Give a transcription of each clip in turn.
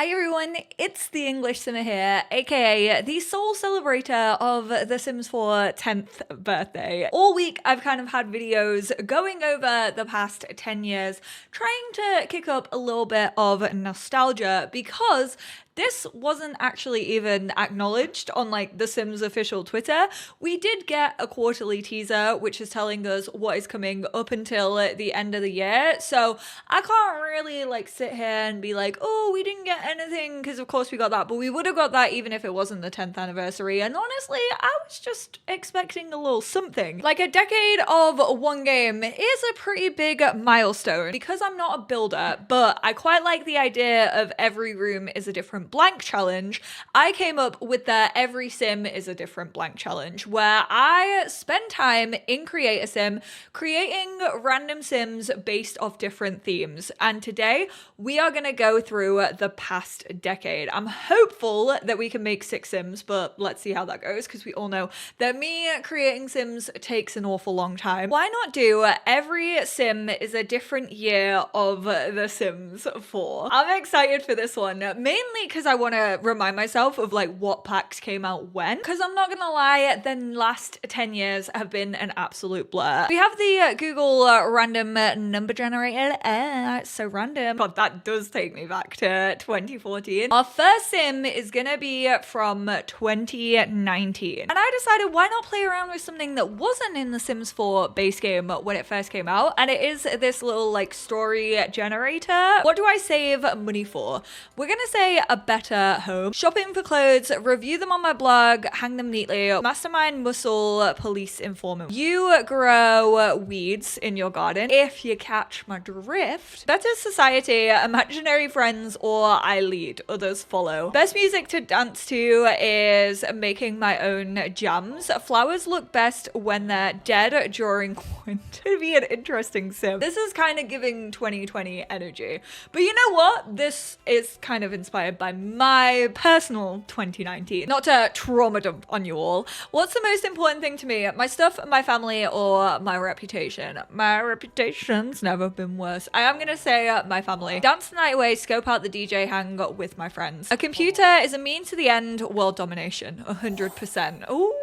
Hi everyone, it's the EnglishSimmer here, aka the sole celebrator of The Sims 4 10th birthday. All week I've kind of had videos going over the past 10 years, trying to kick up a little bit of nostalgia because this wasn't actually even acknowledged on like The Sims official Twitter. We did get a quarterly teaser which is telling us what is coming up until the end of the year, so I can't really like sit here and be like, oh, we didn't get anything, because of course we got that, but we would have got that even if it wasn't the 10th anniversary. And honestly, I was just expecting a little something. Like, a decade of one game is a pretty big milestone. Because I'm not a builder, but I quite like the idea of every room is a different blank challenge. I came up with the every sim is a different blank challenge, where I spend time in Create a Sim creating random sims based off different themes. And today we are going to go through the past decade. I'm hopeful that we can make 6 sims, but let's see how that goes, because we all know that me creating sims takes an awful long time. Why not do every sim is a different year of The Sims 4? I'm excited for this one, mainly because I want to remind myself of like what packs came out when, because I'm not gonna lie, the last 10 years have been an absolute blur. We have the Google random number generator. It's so random, but that does take me back to 2014. Our first sim is gonna be from 2019, and I decided why not play around with something that wasn't in the Sims 4 base game when it first came out, and it is this little like story generator. What do I save money for? We're gonna say a better home, shopping for clothes, review them on my blog, hang them neatly, mastermind muscle, police informant. You grow weeds in your garden, if you catch my drift. Better society, imaginary friends, or I lead, others follow. Best music to dance to is making my own jams. Flowers look best when they're dead during winter. It'd be an interesting sim. This is kind of giving 2020 energy, but you know what? This is kind of inspired by my personal 2019. Not to trauma dump on you all. What's the most important thing to me? My stuff, my family, or my reputation? My reputation's never been worse. I am gonna say my family. Dance the night away, scope out the DJ, hang with my friends. A computer is a means to the end, world domination. 100%. Ooh.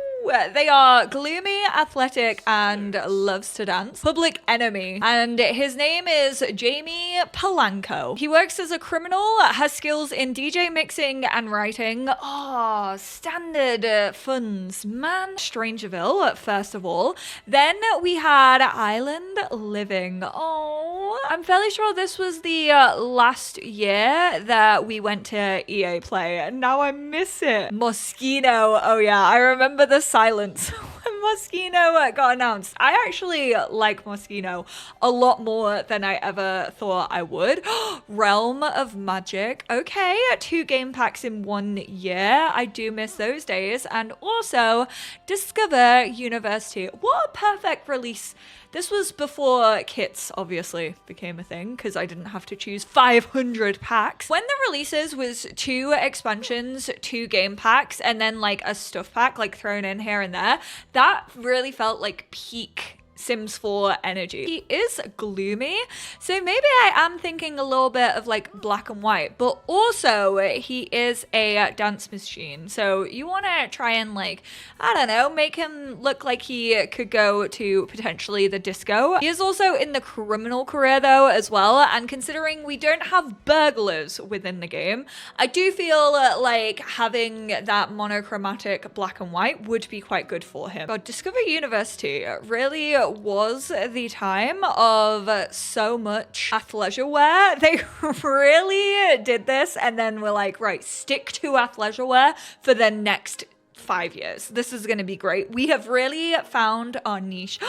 They are gloomy, athletic, and loves to dance. Public enemy. And his name is Jamie Polanco. He works as a criminal, has skills in DJ mixing and writing. Oh, standard funds, man. Strangerville, first of all. Then we had Island Living. Oh, I'm fairly sure this was the last year that we went to EA Play, and now I miss it. Moschino. Oh yeah, I remember the silence when Moschino got announced. I actually like Moschino a lot more than I ever thought I would. Realm of Magic. Okay, 2 game packs in 1 year. I do miss those days. And also Discover University. What a perfect release. This was before kits obviously became a thing, because I didn't have to choose 500 packs. When the releases was 2 expansions, 2 game packs, and then like a stuff pack like thrown in here and there, that really felt like peak Sims 4 energy. He is gloomy, so maybe I am thinking a little bit of like black and white, but also he is a dance machine, so you want to try and like, I don't know, make him look like he could go to potentially the disco. He is also in the criminal career though as well, and considering we don't have burglars within the game, I do feel like having that monochromatic black and white would be quite good for him. But Discover University really was the time of so much athleisure wear. They really did this and then were like, right, stick to athleisure wear for the next 5 years. This is going to be great. We have really found our niche.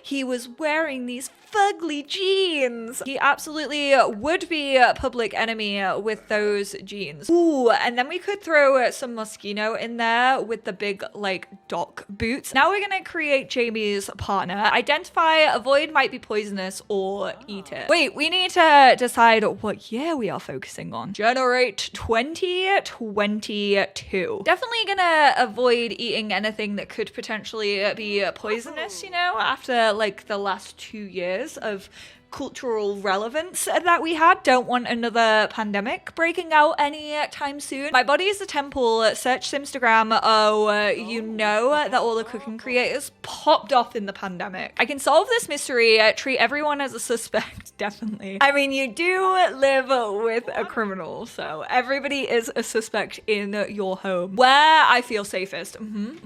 He was wearing these fugly jeans. He absolutely would be a public enemy with those jeans. Ooh, and then we could throw some Moschino in there with the big like dock boots. Now we're gonna create Jamie's partner. Identify, avoid might be poisonous, or eat it. Wait, we need to decide what year we are focusing on. Generate 2022. Definitely gonna avoid eating anything that could potentially be poisonous, you know, after like the last 2 years of cultural relevance that we had. Don't want another pandemic breaking out any time soon. My body is a temple. Search Simstagram. Oh, you know that all the cooking creators popped off in the pandemic. I can solve this mystery. Treat everyone as a suspect. Definitely. I mean, you do live with a criminal, so everybody is a suspect in your home. Where I feel safest,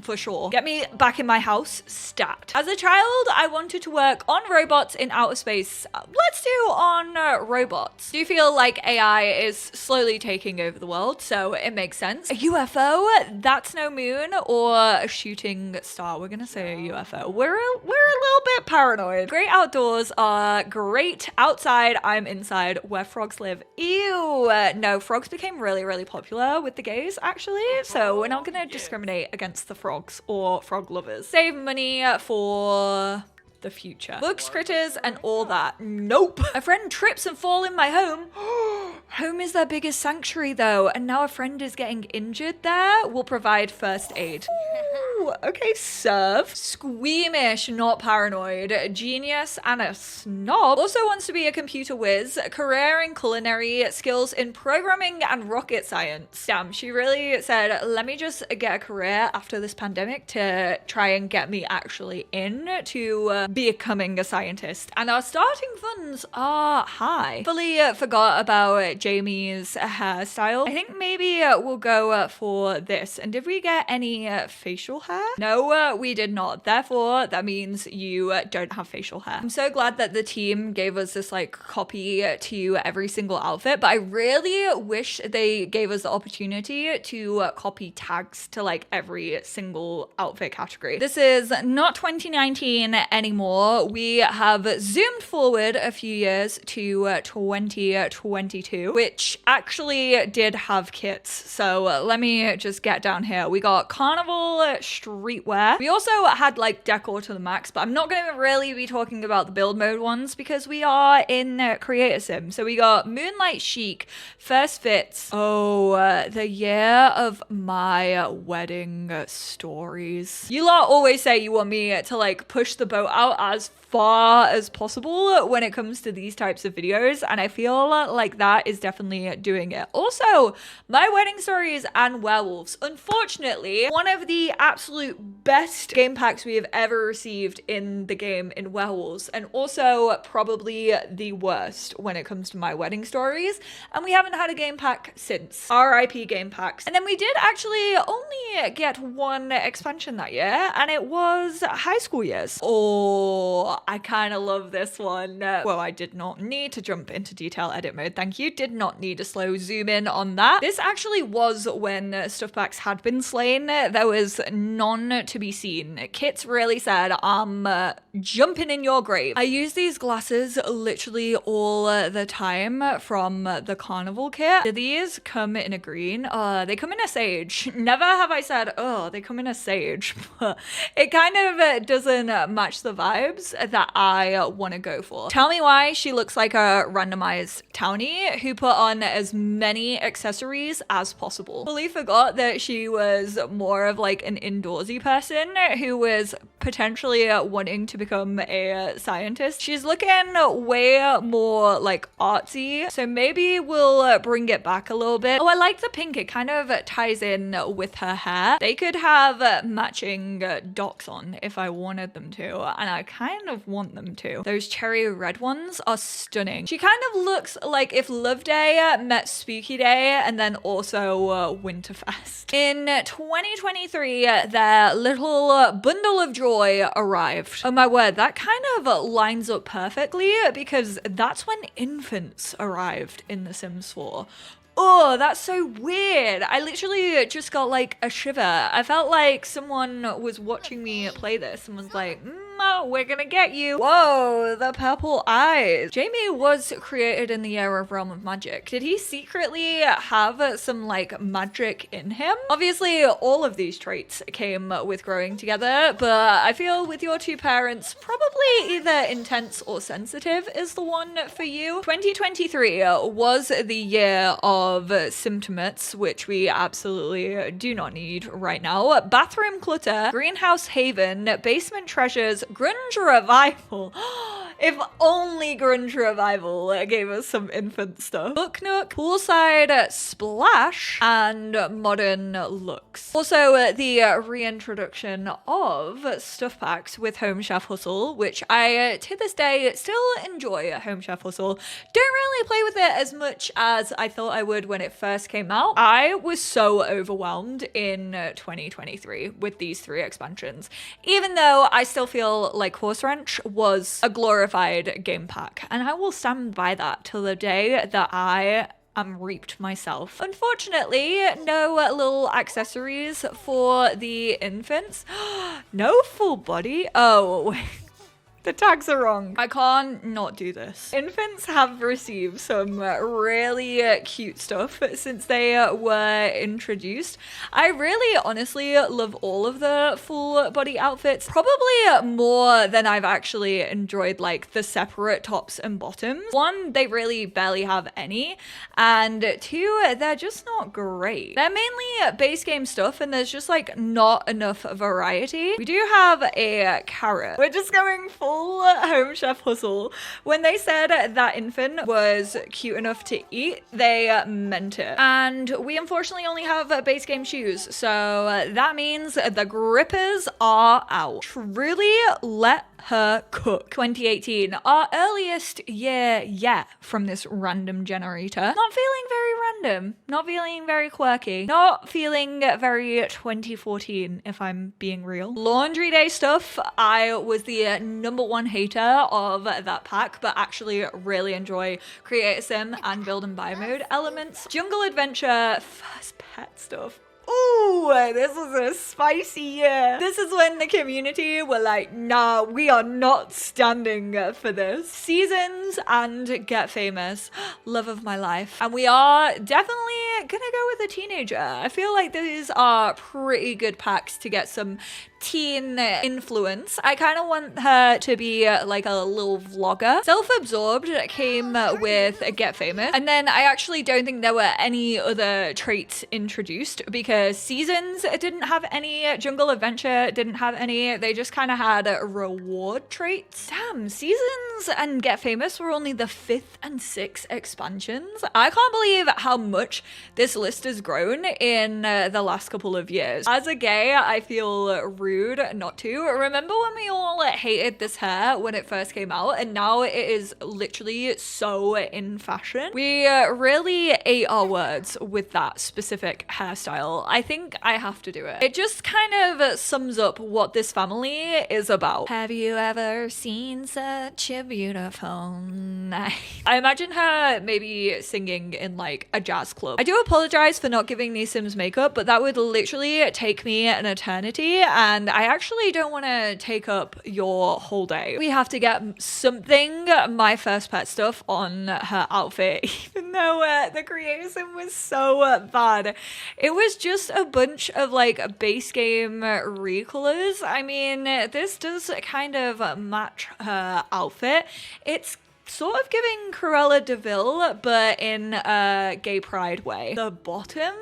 for sure. Get me back in my house, stat. As a child, I wanted to work on robots in outer space. Let's do on robots. Do you feel like AI is slowly taking over the world? So it makes sense. A UFO? That's no moon or a shooting star. We're gonna say a UFO. We're a little bit paranoid. Great outdoors are great. Outside, I'm inside where frogs live. Ew. No, frogs became really, really popular with the gays, actually. So we're not gonna discriminate against the frogs or frog lovers. Save money for the future. Bugs, critters, and all that. Nope. A friend trips and falls in my home. Home is their biggest sanctuary though, and now a friend is getting injured there. We'll provide first aid. Ooh, okay, serve. Squeamish, not paranoid. Genius and a snob. Also wants to be a computer whiz. Career in culinary, skills in programming and rocket science. Damn, she really said, let me just get a career after this pandemic to try and get me actually into becoming a scientist. And our starting funds are high. Fully forgot about Jamie's hairstyle. I think maybe we'll go for this. And did we get any facial hair? No, we did not. Therefore, that means you don't have facial hair. I'm so glad that the team gave us this like copy to every single outfit, but I really wish they gave us the opportunity to copy tags to like every single outfit category. This is not 2019 anymore. We have zoomed forward a few years to 2022, which actually did have kits. So let me just get down here. We got carnival streetwear. We also had like decor to the max, but I'm not going to really be talking about the build mode ones because we are in Creator Sim. So we got Moonlight Chic, First Fits. Oh, the year of my wedding stories. You lot always say you want me to like push the boat out as far as possible when it comes to these types of videos, and I feel like that is definitely doing it. Also, my wedding stories and werewolves. Unfortunately, one of the absolute best game packs we have ever received in the game in werewolves, and also probably the worst when it comes to my wedding stories, and we haven't had a game pack since. RIP game packs. And then we did actually only get one expansion that year, and it was high school years. Oh, I kind of love this one. Well, I did not need to jump into detail edit mode. Thank you. Did not need a slow zoom in on that. This actually was when stuff packs had been slain. There was none to be seen. Kits really said, I'm jumping in your grave. I use these glasses literally all the time from the carnival kit. Do these come in a green? They come in a sage. Never have I said, oh, they come in a sage. But it kind of doesn't match the vibes that I want to go for. Tell me why she looks like a randomized townie who put on as many accessories as possible. Fully forgot that she was more of like an indoorsy person who was potentially wanting to become a scientist. She's looking way more like artsy, so maybe we'll bring it back a little bit. Oh, I like the pink. It kind of ties in with her hair. They could have matching docs on if I wanted them to, and I kind of want them to. Those cherry red ones are stunning. She kind of looks like if Love Day met Spooky Day and then also Winterfest. In 2023, their little bundle of joy arrived. Oh my word, that kind of lines up perfectly because that's when infants arrived in The Sims 4. Oh, that's so weird. I literally just got like a shiver. I felt like someone was watching me play this and was like, we're gonna get you. Whoa, the purple eyes. Jamie was created in the year of Realm of Magic. Did he secretly have some like magic in him? Obviously, all of these traits came with growing together, but I feel with your two parents, probably either intense or sensitive is the one for you. 2023 was the year of symptomates, which we absolutely do not need right now. Bathroom clutter, greenhouse haven, basement treasures, grunge revival. If only Grunge Revival gave us some infant stuff. Book Nook, Poolside Splash, and Modern Looks. Also, the reintroduction of stuff packs with Home Chef Hustle, which I, to this day, still enjoy Home Chef Hustle. Don't really play with it as much as I thought I would when it first came out. I was so overwhelmed in 2023 with these 3 expansions, even though I still feel like Horse Ranch was a glorified game pack, and I will stand by that till the day that I am reaped myself. Unfortunately, no little accessories for the infants. No full body. Oh, wait. The tags are wrong. I can't not do this. Infants have received some really cute stuff since they were introduced. I really honestly love all of the full body outfits, probably more than I've actually enjoyed like the separate tops and bottoms. 1, they really barely have any, and 2, they're just not great. They're mainly base game stuff and there's just like not enough variety. We do have a carrot. We're just going full Home Chef Hustle. When they said that infant was cute enough to eat, they meant it. And we unfortunately only have base game shoes, so that means the grippers are out. Truly let her cook. 2018, our earliest year yet from this random generator. Not feeling very random, not feeling very quirky, not feeling very 2014 if I'm being real. Laundry day stuff, I was the #1 hater of that pack, but actually really enjoy Create a Sim and Build and Buy mode elements. Jungle Adventure, first pet stuff. Ooh, this was a spicy year. This is when the community were like, nah, we are not standing for this. Seasons and Get Famous, love of my life. And we are definitely gonna go with a teenager. I feel like these are pretty good packs to get some teen influence. I kind of want her to be like a little vlogger. Self-Absorbed came with Get Famous, and then I actually don't think there were any other traits introduced because Seasons didn't have any, Jungle Adventure didn't have any. They just kind of had reward traits. Damn, Seasons and Get Famous were only the 5th and 6th expansions. I can't believe how much this list has grown in the last couple of years. As a gay, I feel rude not to. Remember when we all hated this hair when it first came out, and now it is literally so in fashion? We really ate our words with that specific hairstyle. I think I have to do it. It just kind of sums up what this family is about. Have you ever seen such a beautiful night? I imagine her maybe singing in like a jazz club. I do apologize for not giving these Sims makeup, but that would literally take me an eternity, and I actually don't want to take up your whole day. We have to get something My First Pet stuff on her outfit, even though the Create a Sim was so bad. It was just a bunch of like base game recolors. I mean, this does kind of match her outfit. It's sort of giving Cruella de Vil, but in a gay pride way. The bottoms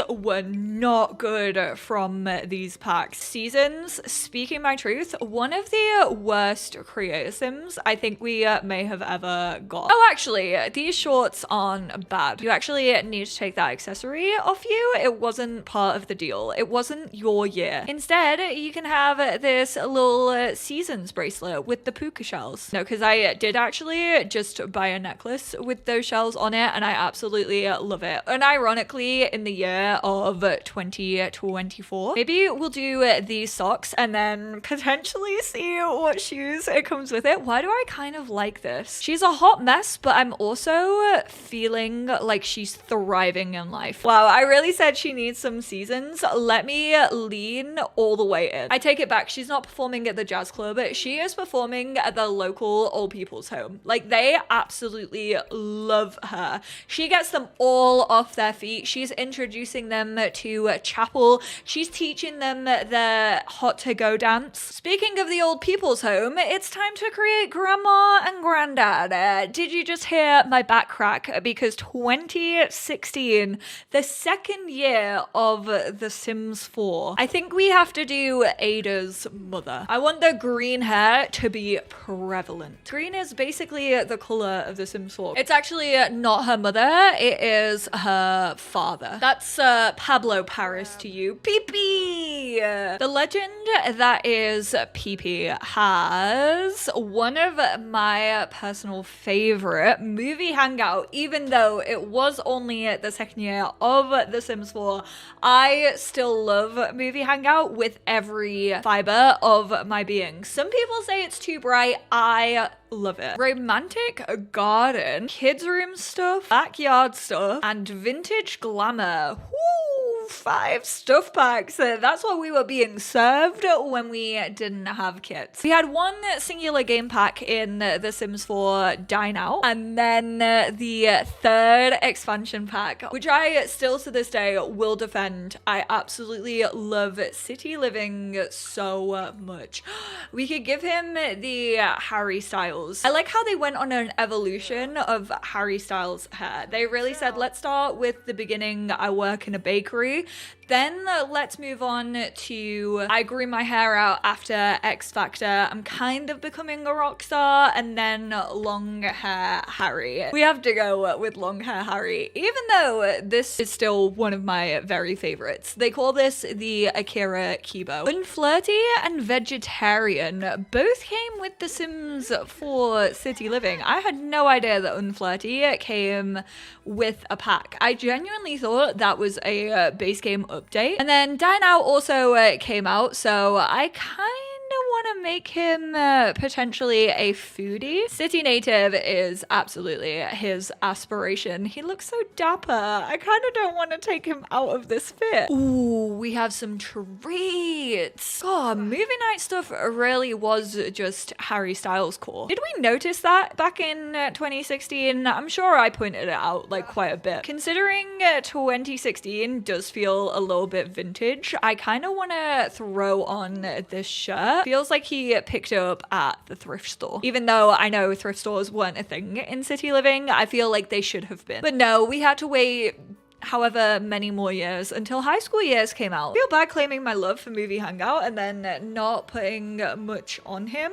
were not good from these packs. Seasons, speaking my truth, one of the worst Create a Sims I think we may have ever got. Oh, actually, these shorts aren't bad. You actually need to take that accessory off you. It wasn't part of the deal. It wasn't your year. Instead, you can have this little Seasons bracelet with the puka shells. No, because I did actually just buy a necklace with those shells on it, and I absolutely love it. And ironically, in the year of 2024, maybe we'll do these socks and then potentially see what shoes it comes with it. Why do I kind of like this? She's a hot mess, but I'm also feeling like she's thriving in life. Wow, I really said she needs some Seasons. Let me lean all the way in. I take it back. She's not performing at the jazz club. She is performing at the local old people's home. Like, they absolutely love her. She gets them all off their feet. She's introduced introducing them to chapel. She's teaching them the hot to go dance. Speaking of the old people's home, it's time to create grandma and granddad. Did you just hear my back crack? Because 2016, the second year of The Sims 4, I think we have to do Ada's mother. I want the green hair to be prevalent. Green is basically the color of The Sims 4. It's actually not her mother, it is her father. That's Pablo Paris to you. Pee-pee! The legend that is Pee-pee has one of my personal favorite movie hangout, even though it was only the second year of The Sims 4. I still love movie hangout with every fiber of my being. Some people say it's too bright. I love it. Romantic garden, kids room stuff, backyard stuff, and vintage glamour. Woo! 5 stuff packs. That's what we were being served when we didn't have kids. We had one singular game pack in The Sims 4 Dine Out, and then the third expansion pack, which I still to this day will defend. I absolutely love city living so much. We could give him the Harry Styles. I like how they went on an evolution of Harry Styles hair. They really said, let's start with the beginning. I work in a bakery. Then let's move on to I grew my hair out after X Factor. I'm kind of becoming a rock star, and then long hair Harry. We have to go with long hair Harry, even though this is still one of my very favorites. They call this the Akira Kibo. Unflirty and vegetarian both came with The Sims 4 City Living. I had no idea that Unflirty came with a pack. I genuinely thought that was a base game update. And then Dine Out also came out, so I kind of want to make him potentially a foodie. City native is absolutely his aspiration. He looks so dapper. I kind of don't want to take him out of this fit. Ooh, we have some treats. God, movie night stuff really was just Harry Styles core. Did we notice that back in 2016? I'm sure I pointed it out like quite a bit. Considering 2016 does feel a little bit vintage, I kind of want to throw on this shirt. Feels like he picked it up at the thrift store. Even though I know thrift stores weren't a thing in city living, I feel like they should have been. But no, we had to wait however many more years until high school years came out. I feel bad claiming my love for movie hangout and then not putting much on him.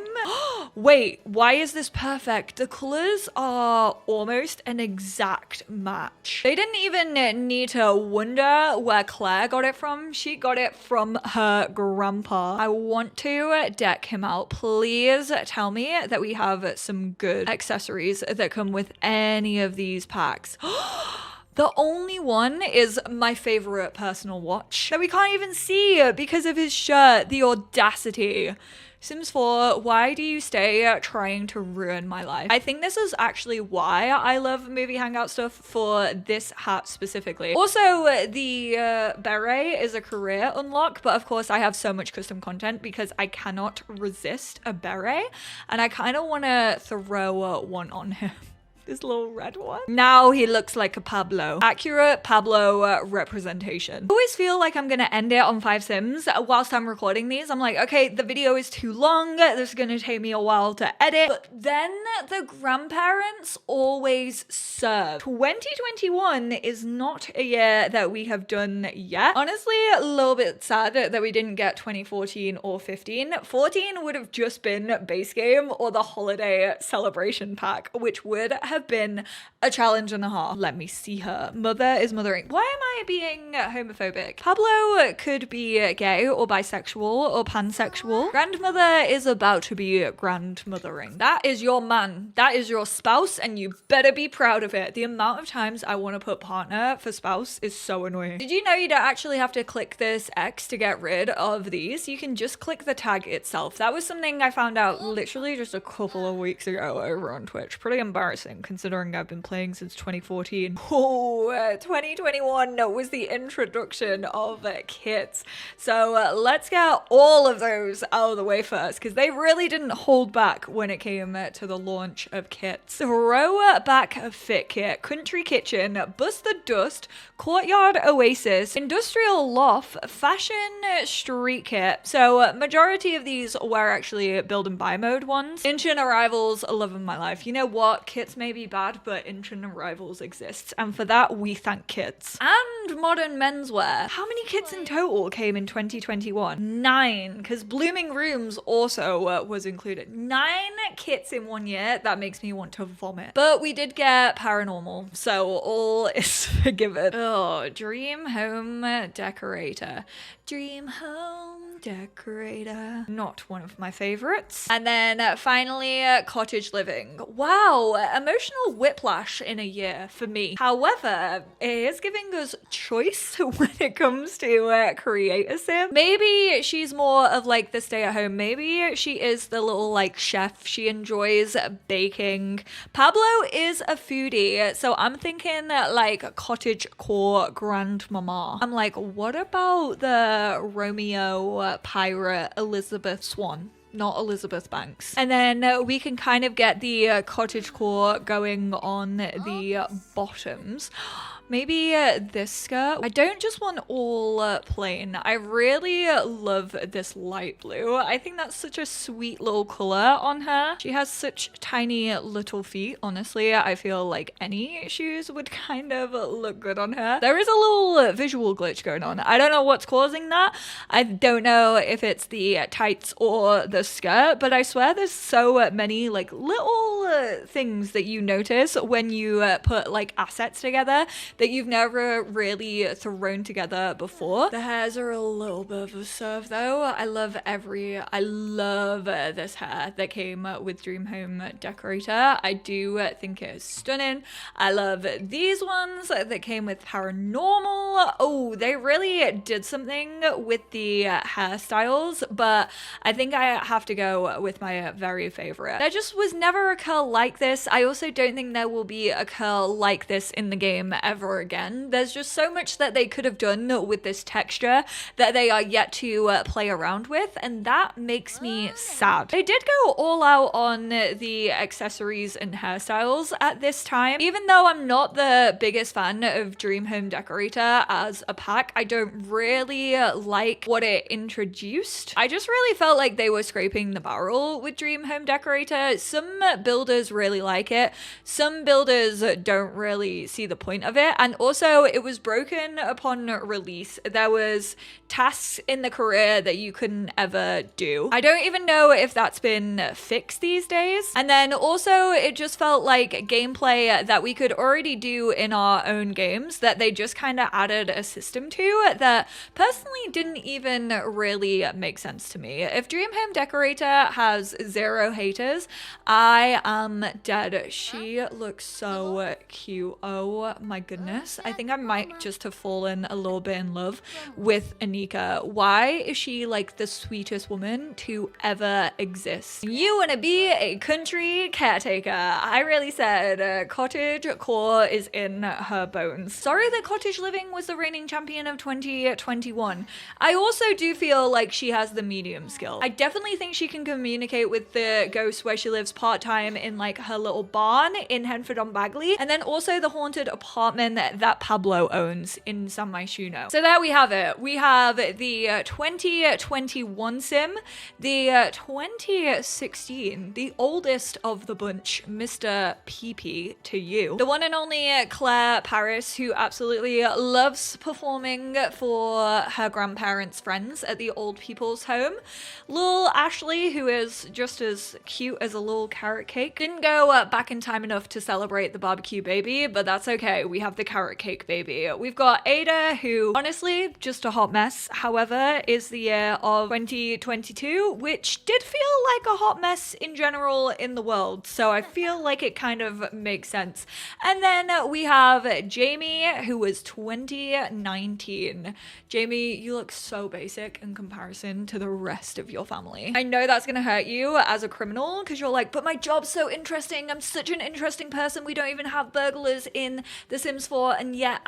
Wait, why is this perfect? The colors are almost an exact match. They didn't even need to wonder where Claire got it from. She got it from her grandpa. I want to deck him out. Please tell me that we have some good accessories that come with any of these packs. The only one is my favorite personal watch that we can't even see because of his shirt. The audacity. Sims 4, why do you stay trying to ruin my life? I think this is actually why I love movie hangout stuff for this hat specifically. Also, the beret is a career unlock, but of course I have so much custom content because I cannot resist a beret, and I kind of want to throw one on him. This little red one. Now he looks like a Pablo. Accurate Pablo representation. I always feel like I'm gonna end it on 5 Sims whilst I'm recording these. I'm like, okay, the video is too long. This is gonna take me a while to edit. But then the grandparents always serve. 2021 is not a year that we have done yet. Honestly, a little bit sad that we didn't get 2014 or 15. 14 would have just been base game or the holiday celebration pack, which would have been a challenge and a half. Let me see her. Mother is mothering. Why am I being homophobic? Pablo could be gay or bisexual or pansexual. Grandmother is about to be grandmothering. That is your man. That is your spouse, and you better be proud of it. The amount of times I want to put partner for spouse is so annoying. Did you know you don't actually have to click this X to get rid of these? You can just click the tag itself. That was something I found out literally just a couple of weeks ago over on Twitch. Pretty embarrassing. considering I've been playing since 2014. Oh, 2021 was the introduction of kits. So let's get all of those out of the way first, because they really didn't hold back when it came to the launch of kits. Throwback Fit Kit, Country Kitchen, Bust the Dust, Courtyard Oasis, Industrial Loft, Fashion Street Kit. So majority of these were actually build and buy mode ones. Ancient Arrivals, love of my life. You know what? Kits may be bad, but Ancient Arrivals exists. And for that, we thank kits. And modern menswear. How many kits in total came in 2021? 9, because Blooming Rooms also was included. 9 kits in 1 year. That makes me want to vomit. But we did get paranormal, so all is forgiven. Oh, Dream Home Decorator. Dream Home Decorator. Not one of my favorites. And then finally, Cottage Living. Wow, emotional whiplash in a year for me. However, it is giving us choice when it comes to create a sim. Maybe she's more of like the stay at home. Maybe she is the little like chef. She enjoys baking. Pablo is a foodie, so I'm thinking like cottage core grandmama. I'm like, what about the Romeo pirate Elizabeth Swan? Not Elizabeth Banks. And then we can kind of get the cottage core going on the bottoms. Maybe this skirt. I don't just want all plain. I really love this light blue. I think that's such a sweet little color on her. She has such tiny little feet. Honestly, I feel like any shoes would kind of look good on her. There is a little visual glitch going on. I don't know what's causing that. I don't know if it's the tights or the skirt, but I swear there's so many like little things that you notice when you put like assets together that you've never really thrown together before. The hairs are a little bit of a serve though. I love this hair that came with Dream Home Decorator. I do think it is stunning. I love these ones that came with Paranormal. Oh, they really did something with the hairstyles, but I think I have to go with my very favorite. There just was never a curl like this. I also don't think there will be a curl like this in the game ever again. There's just so much that they could have done with this texture that they are yet to play around with, and that makes me sad. They did go all out on the accessories and hairstyles at this time. Even though I'm not the biggest fan of Dream Home Decorator as a pack, I don't really like what it introduced. I just really felt like they were scraping the barrel with Dream Home Decorator. Some builders really like it. Some builders don't really see the point of it. And also it was broken upon release. There was tasks in the career that you couldn't ever do. I don't even know if that's been fixed these days. And then also it just felt like gameplay that we could already do in our own games that they just kind of added a system to that personally didn't even really make sense to me. If Dream Home Decorator has 0 haters, I am dead. She looks so cute. Oh my goodness. I think I might just have fallen a little bit in love with Anika. Why is she like the sweetest woman to ever exist? You want to be a country caretaker. I really said cottage core is in her bones. Sorry that Cottage Living was the reigning champion of 2021. I also do feel like she has the medium skill. I definitely think she can communicate with the ghost where she lives part-time in like her little barn in Henford-on-Bagley, and then also the haunted apartment that Pablo owns in San Myshuno. So there we have it. We have the 2021 sim, the 2016, the oldest of the bunch, Mr. PP to you. The one and only Claire Paris, who absolutely loves performing for her grandparents' friends at the old people's home. Little Ashley, who is just as cute as a little carrot cake. Didn't go back in time enough to celebrate the barbecue baby, but that's okay. We have the carrot cake baby. We've got Ada, who honestly just a hot mess. However, is the year of 2022, which did feel like a hot mess in general in the world. So I feel like it kind of makes sense. And then we have Jamie, who was 2019. Jamie, you look so basic in comparison to the rest of your family. I know that's gonna hurt you as a criminal because you're like, but my job's so interesting. I'm such an interesting person. We don't even have burglars in The Sims 4, and yet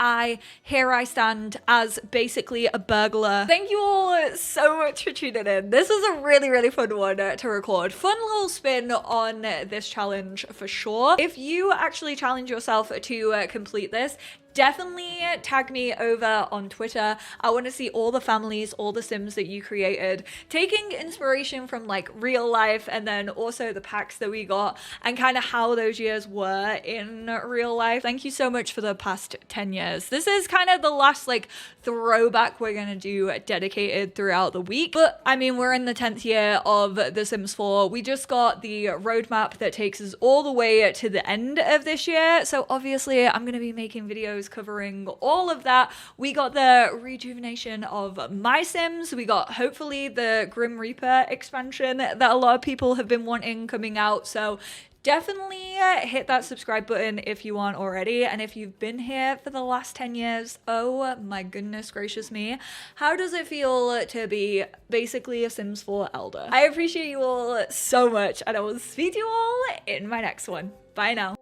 here I stand as basically a burglar. Thank you all so much for tuning in. This was a really, really fun one to record. Fun little spin on this challenge for sure. If you actually challenge yourself to complete this, definitely tag me over on Twitter. I want to see all the families, all the Sims that you created, taking inspiration from like real life and then also the packs that we got and kind of how those years were in real life. Thank you so much for the past 10 years. This is kind of the last like throwback we're gonna do dedicated throughout the week. But I mean, we're in the 10th year of The Sims 4. We just got the roadmap that takes us all the way to the end of this year. So obviously I'm gonna be making videos covering all of that. We got the rejuvenation of My Sims. We got hopefully the Grim Reaper expansion that a lot of people have been wanting coming out. So definitely hit that subscribe button if you aren't already. And if you've been here for the last 10 years, oh my goodness gracious me, how does it feel to be basically a Sims 4 elder? I appreciate you all so much, and I will speak to you all in my next one. Bye now.